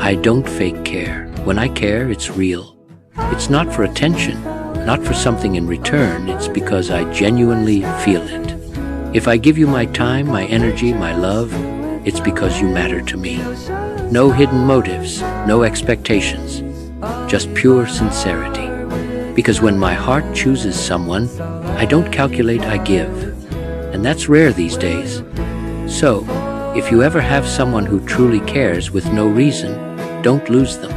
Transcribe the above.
I don't fake care. When I care, it's real. It's not for attention, not for something in return. It's because I genuinely feel it. If I give you my time, my energy, my love, it's because you matter to me. No hidden motives, no expectations, just pure sincerity. Because when my heart chooses someone, I don't calculate, I give. And that's rare these days. So, if you ever have someone who truly cares with no reason, don't lose them.